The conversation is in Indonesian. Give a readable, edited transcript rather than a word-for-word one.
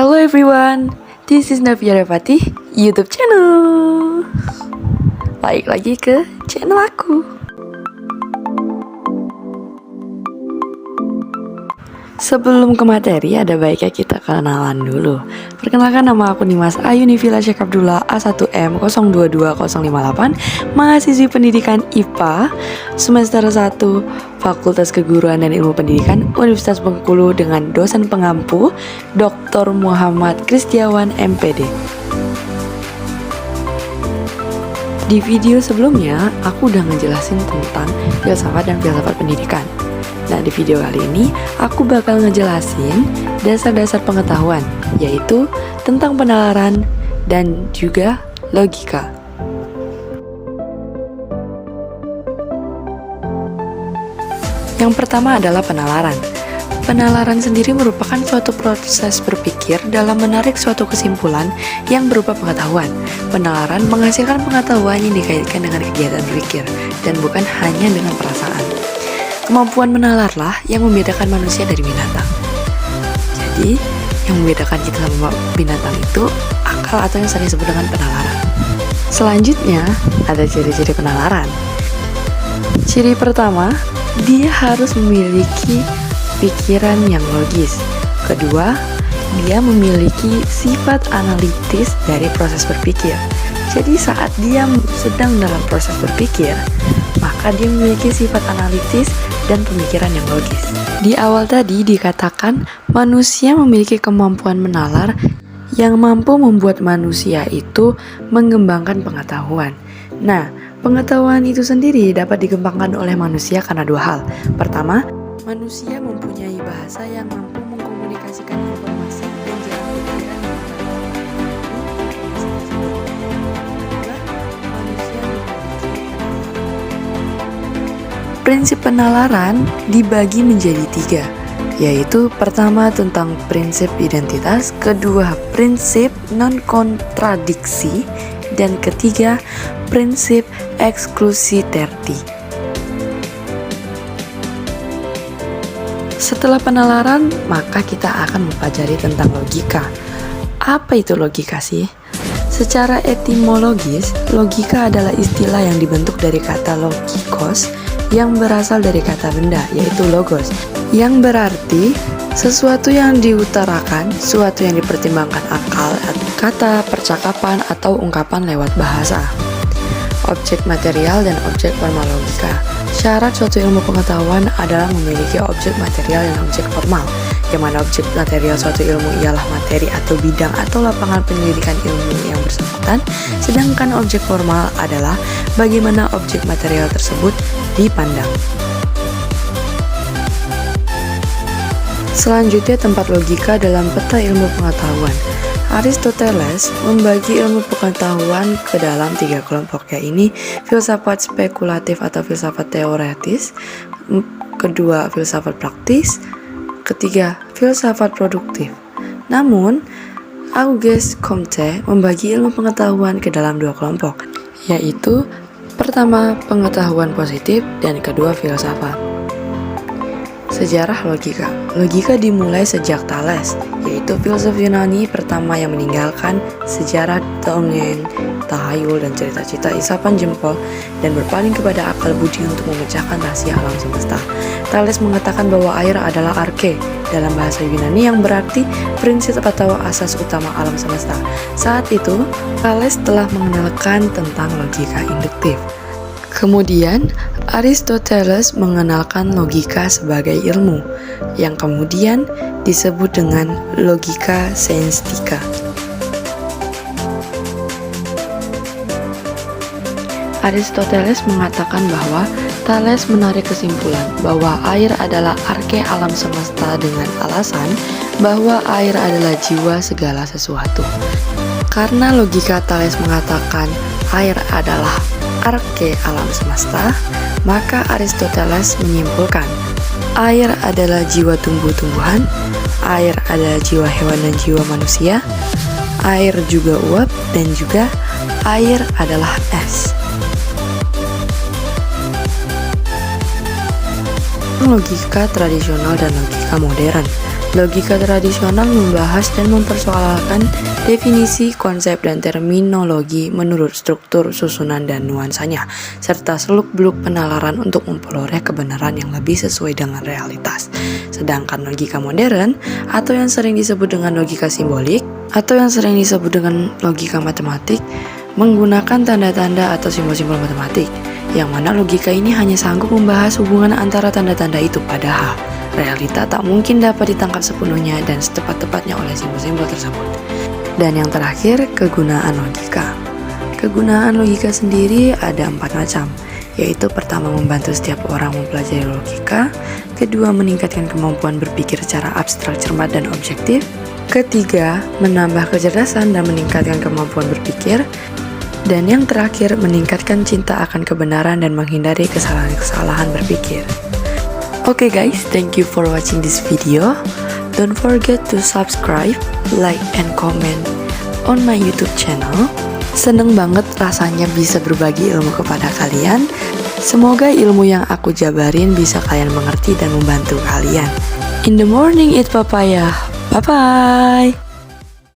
Hello everyone, this is Navia Repati, YouTube channel. Balik lagi ke channel aku. Sebelum ke materi, ada baiknya kita kenalan dulu. Perkenalkan, nama aku Nimas Ayunivila Syekh Abdullah A1M 022058, mahasiswi pendidikan IPA semester 1 Fakultas Keguruan dan Ilmu Pendidikan Universitas Bengkulu dengan dosen pengampu Dr. Muhammad Kristiawan MPD. Di video sebelumnya, aku udah ngejelasin tentang filsafat dan filsafat pendidikan. Nah, di video kali ini, aku bakal ngejelasin dasar-dasar pengetahuan, yaitu tentang penalaran dan juga logika. Yang pertama adalah penalaran. Penalaran sendiri merupakan suatu proses berpikir dalam menarik suatu kesimpulan yang berupa pengetahuan. Penalaran menghasilkan pengetahuan yang dikaitkan dengan kegiatan berpikir dan bukan hanya dengan perasaan. Kemampuan menalarlah yang membedakan manusia dari binatang. Jadi, yang membedakan kita sama binatang itu akal atau yang sering disebut dengan penalaran. Selanjutnya, ada ciri-ciri penalaran. Ciri pertama, dia harus memiliki pikiran yang logis. Kedua, dia memiliki sifat analitis dari proses berpikir. Jadi saat dia sedang dalam proses berpikir, maka dia memiliki sifat analitis dan pemikiran yang logis. Di awal tadi dikatakan manusia memiliki kemampuan menalar yang mampu membuat manusia itu mengembangkan pengetahuan. Nah, pengetahuan itu sendiri dapat dikembangkan oleh manusia karena dua hal. Pertama, manusia mempunyai bahasa yang mampu mengkomunikasikan informasi dan jalan pikiran. Prinsip penalaran dibagi menjadi tiga, yaitu pertama tentang prinsip identitas, kedua prinsip non-kontradiksi, dan ketiga prinsip exclusivity. Setelah penalaran, maka kita akan mempelajari tentang logika. Apa itu logika sih? Secara etimologis, logika adalah istilah yang dibentuk dari kata logikos yang berasal dari kata benda, yaitu logos, yang berarti sesuatu yang diutarakan, sesuatu yang dipertimbangkan akal, kata, percakapan, atau ungkapan lewat bahasa. Objek material dan objek formal logika. Syarat suatu ilmu pengetahuan adalah memiliki objek material dan objek formal, yang mana objek material suatu ilmu ialah materi atau bidang atau lapangan penyelidikan ilmu yang bersangkutan, sedangkan objek formal adalah bagaimana objek material tersebut dipandang. Selanjutnya, tempat logika dalam peta ilmu pengetahuan. Aristoteles membagi ilmu pengetahuan ke dalam tiga kelompok, yaitu filsafat spekulatif atau filsafat teoretis, kedua filsafat praktis, ketiga filsafat produktif. Namun, Auguste Comte membagi ilmu pengetahuan ke dalam dua kelompok, yaitu pertama pengetahuan positif dan kedua filsafat. Sejarah logika. Logika dimulai sejak Thales, yaitu filsuf Yunani pertama yang meninggalkan sejarah dongeng, tahayul, dan cerita-cerita isapan jempol dan berpaling kepada akal budi untuk memecahkan rahasia alam semesta. Thales mengatakan bahwa air adalah arche dalam bahasa Yunani, yang berarti prinsip atau asas utama alam semesta. Saat itu, Thales telah mengenalkan tentang logika induktif. Kemudian, Aristoteles mengenalkan logika sebagai ilmu, yang kemudian disebut dengan logika scientistica. Aristoteles mengatakan bahwa Thales menarik kesimpulan bahwa air adalah arche alam semesta dengan alasan bahwa air adalah jiwa segala sesuatu. Karena logika Thales mengatakan air adalah arche alam semesta, maka Aristoteles menyimpulkan air adalah jiwa tumbuh-tumbuhan, air adalah jiwa hewan dan jiwa manusia, air juga uap, dan juga air adalah es. Logika tradisional dan logika modern. Logika tradisional membahas dan mempersoalkan definisi, konsep, dan terminologi menurut struktur, susunan, dan nuansanya, serta seluk-beluk penalaran untuk memperoleh kebenaran yang lebih sesuai dengan realitas. Sedangkan logika modern, atau yang sering disebut dengan logika simbolik, atau yang sering disebut dengan logika matematik, menggunakan tanda-tanda atau simbol-simbol matematik, yang mana logika ini hanya sanggup membahas hubungan antara tanda-tanda itu, padahal realita tak mungkin dapat ditangkap sepenuhnya dan setepat-tepatnya oleh simbol-simbol tersebut. Dan yang terakhir, kegunaan logika. Kegunaan logika sendiri ada 4 macam, yaitu pertama membantu setiap orang mempelajari logika, kedua meningkatkan kemampuan berpikir secara abstrak, cermat, dan objektif, ketiga menambah kecerdasan dan meningkatkan kemampuan berpikir, dan yang terakhir meningkatkan cinta akan kebenaran dan menghindari kesalahan-kesalahan berpikir. Okay guys, thank you for watching this video. Don't forget to subscribe, like, and comment on my YouTube channel. Seneng banget rasanya bisa berbagi ilmu kepada kalian. Semoga ilmu yang aku jabarin bisa kalian mengerti dan membantu kalian. In the morning eat papaya. Bye-bye.